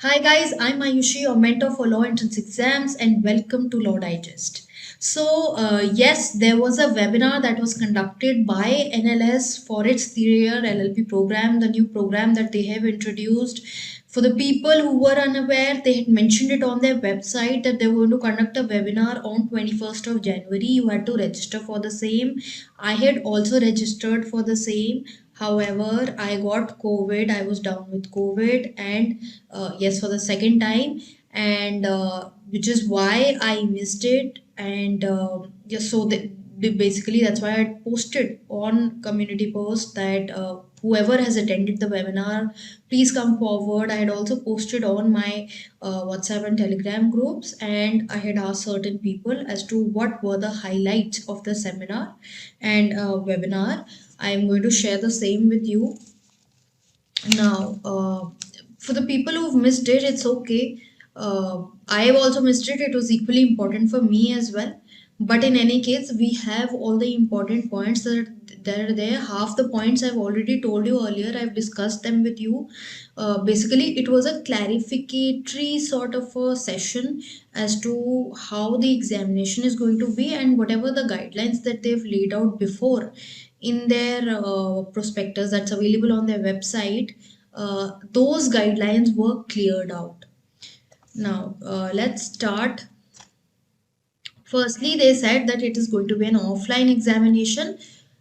Hi guys, I'm Ayushi, your mentor for law entrance exams, and welcome to Law Digest. Yes, there was a webinar that was conducted by NLS for its 3-year LLB program, the new program that they have introduced. For the people who were unaware, they had mentioned it on their website that they were going to conduct a webinar on 21st of January. You had to register for the same. I had also registered for the same. However, I got COVID. I was down with COVID, and yes, for the second time, and which is why I missed it. And yeah, so basically that's why I posted on community post that whoever has attended the webinar, please come forward. I had also posted on my WhatsApp and Telegram groups, and I had asked certain people as to what were the highlights of the seminar and webinar. I am going to share the same with you now. For the people who've missed it, it's okay. I have also missed it. It was equally important for me as well. But in any case, we have all the important points that are there. Half the points I've already told you earlier. I've discussed them with you. Basically, it was a clarificatory sort of a session as to how the examination is going to be and whatever the guidelines that they've laid out before in their prospectus that's available on their website. Those guidelines were cleared out. Now, let's start. Firstly, they said that it is going to be an offline examination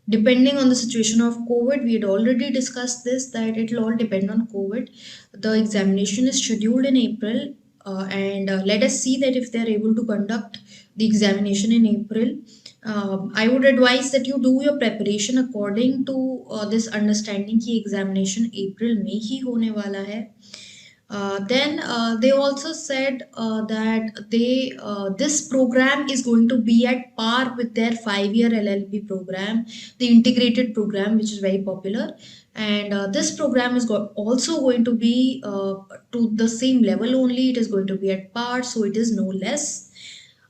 depending on the situation of COVID. We had already discussed this, that it will all depend on COVID. The examination is scheduled in April, and let us see that if they are able to conduct the examination in April. I would advise that you do your preparation according to this understanding कि examination April में ही होने वाला है. Then they also said that this program is going to be at par with their 5-year LLB program, the integrated program, which is very popular. And this program is also going to be to the same level only. It is going to be at par, so it is no less.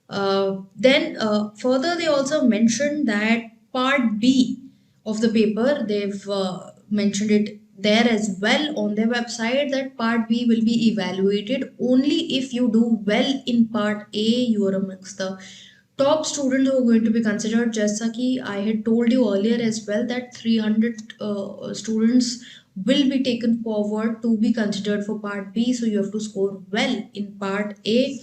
Then further, they also mentioned that part B of the paper, they've mentioned it there as well on their website, that part B will be evaluated only if you do well in part A. You are amongst the top students who are going to be considered. Jaisa ki I had told you earlier as well that 300 students will be taken forward to be considered for part B. So you have to score well in part A,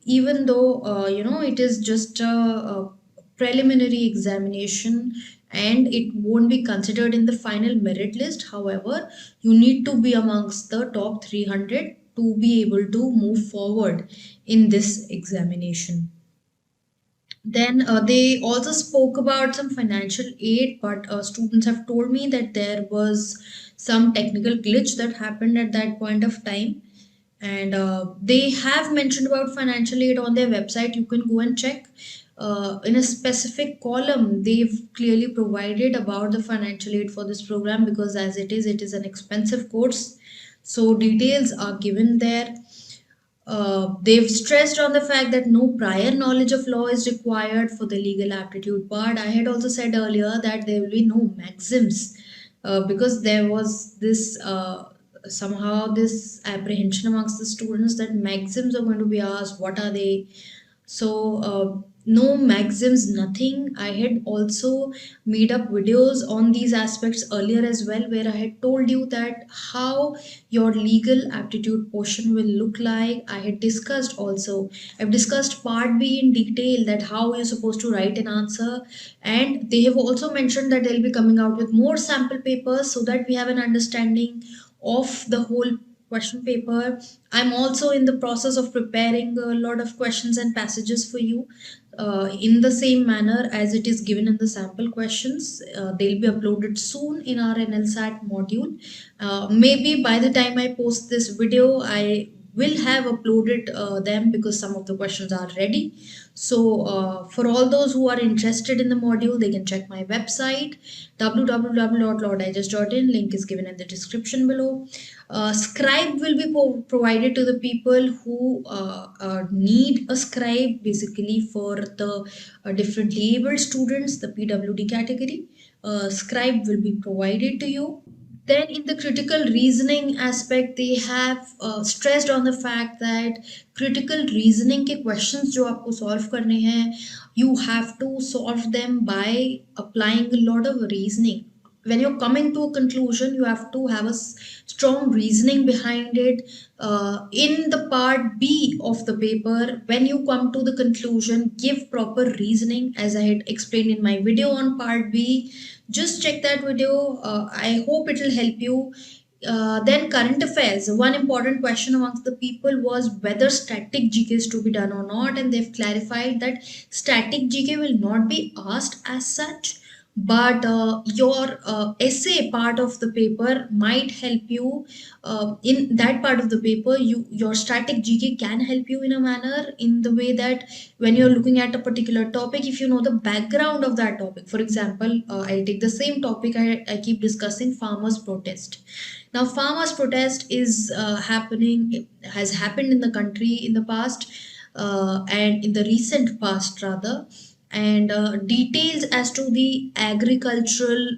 even though it is just a preliminary examination and it won't be considered in the final merit list. However, you need to be amongst the top 300 to be able to move forward in this examination. Then they also spoke about some financial aid, but students have told me that there was some technical glitch that happened at that point of time. And they have mentioned about financial aid on their website. You can go and check. In a specific column, they've clearly provided about the financial aid for this program, because as it is an expensive course. So details are given there. They've stressed on the fact that no prior knowledge of law is required for the legal aptitude part. I had also said earlier that there will be no maxims, because there was this somehow this apprehension amongst the students that maxims are going to be asked. What are they? So no maxims, nothing. I had also made up videos on these aspects earlier as well, where I had told you that how your legal aptitude portion will look like. I had discussed also, I've discussed part B in detail, that how you're supposed to write an answer. And they have also mentioned that they'll be coming out with more sample papers so that we have an understanding of the whole question paper. I'm also in the process of preparing a lot of questions and passages for you in the same manner as it is given in the sample questions. They'll be uploaded soon in our NLSAT module. Maybe by the time I post this video, I will have uploaded them, because some of the questions are ready. So for all those who are interested in the module, they can check my website www.lawdigest.in. Link is given in the description below. Scribe will be provided to the people who need a scribe, basically for the differently able students, the PWD category. Scribe will be provided to you. Then in the critical reasoning aspect, they have stressed on the fact that critical reasoning के questions जो आपको solve करने हैं, you have to solve them by applying a lot of reasoning. When you're coming to a conclusion, you have to have a strong reasoning behind it. In the part B of the paper, when you come to the conclusion, give proper reasoning, as I had explained in my video on part B. Just check that video. I hope it will help you. Then current affairs. One important question amongst the people was whether static GK is to be done or not, and they've clarified that static GK will not be asked as such, but your essay part of the paper might help you. In that part of the paper, your static GK can help you in a manner, in the way that when you're looking at a particular topic, if you know the background of that topic. For example, I'll take the same topic. I keep discussing farmers protest. Now farmers protest is happening, has happened in the country in the past, and in the recent past rather. And details as to the agricultural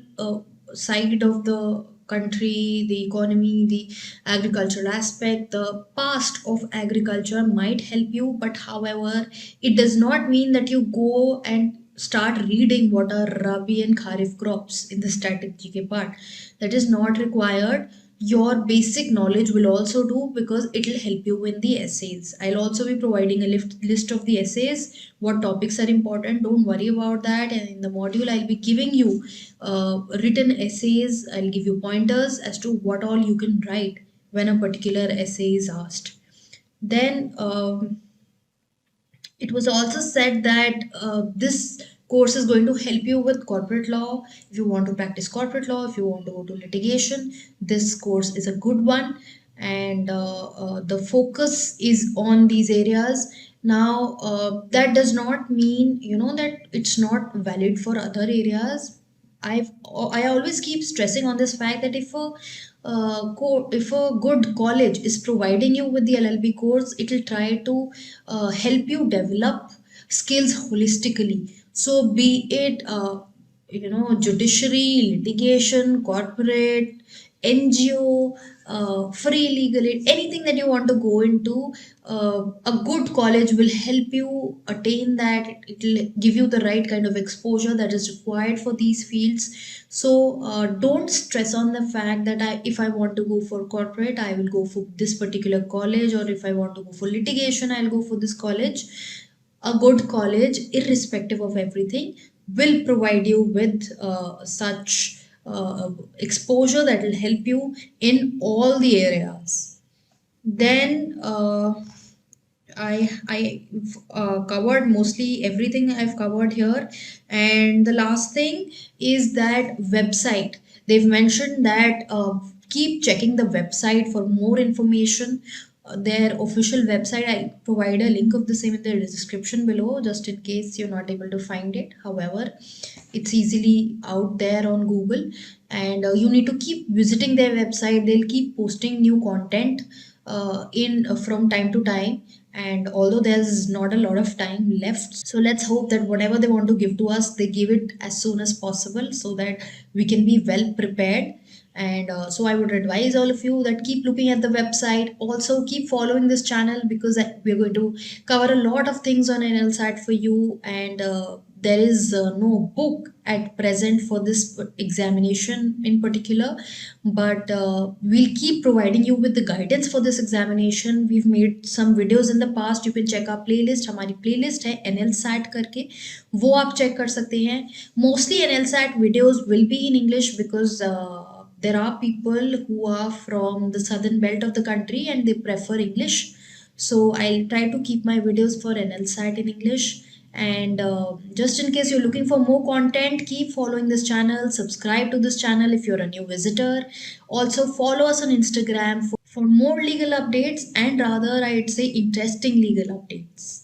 side of the country, the economy, the agricultural aspect, the past of agriculture might help you. But however, it does not mean that you go and start reading what are rabi and kharif crops in the static GK part. That is not required. Your basic knowledge will also do, because it will help you in the essays. I'll also be providing a list of the essays, what topics are important. Don't worry about that. And in the module, I'll be giving you written essays. I'll give you pointers as to what all you can write when a particular essay is asked. Then it was also said that this course is going to help you with corporate law. If you want to practice corporate law, if you want to go to litigation, this course is a good one. And the focus is on these areas. Now, that does not mean, that it's not valid for other areas. I always keep stressing on this fact that if a good college is providing you with the LLB course, it will try to help you develop skills holistically. So be it judiciary, litigation, corporate, NGO, free legal aid, anything that you want to go into, a good college will help you attain that. It will give you the right kind of exposure that is required for these fields. So don't stress on the fact that if I want to go for corporate, I will go for this particular college, or if I want to go for litigation, I'll go for this college. A good college, irrespective of everything, will provide you with such exposure that will help you in all the areas. Then I covered mostly everything I've covered here. And the last thing is that website. They've mentioned that keep checking the website for more information. Their official website, I'll provide a link of the same in the description below, just in case you're not able to find it. However, it's easily out there on Google, and you need to keep visiting their website. They'll keep posting new content in from time to time. And although there's not a lot of time left, so let's hope that whatever they want to give to us, they give it as soon as possible, so that we can be well prepared. And so I would advise all of you that keep looking at the website. Also keep following this channel, because we're going to cover a lot of things on NLSAT for you. And there is no book at present for this examination in particular, but we'll keep providing you with the guidance for this examination. We've made some videos in the past. You can check our playlist. हमारी playlist है NLSAT करके, वो आप check कर सकते हैं. Mostly NLSAT videos will be in English, because there are people who are from the southern belt of the country and they prefer English. So I'll try to keep my videos for NLSAT in English. And just in case you're looking for more content, keep following this channel. Subscribe to this channel if you're a new visitor. Also follow us on Instagram for more legal updates, and rather I'd say interesting legal updates.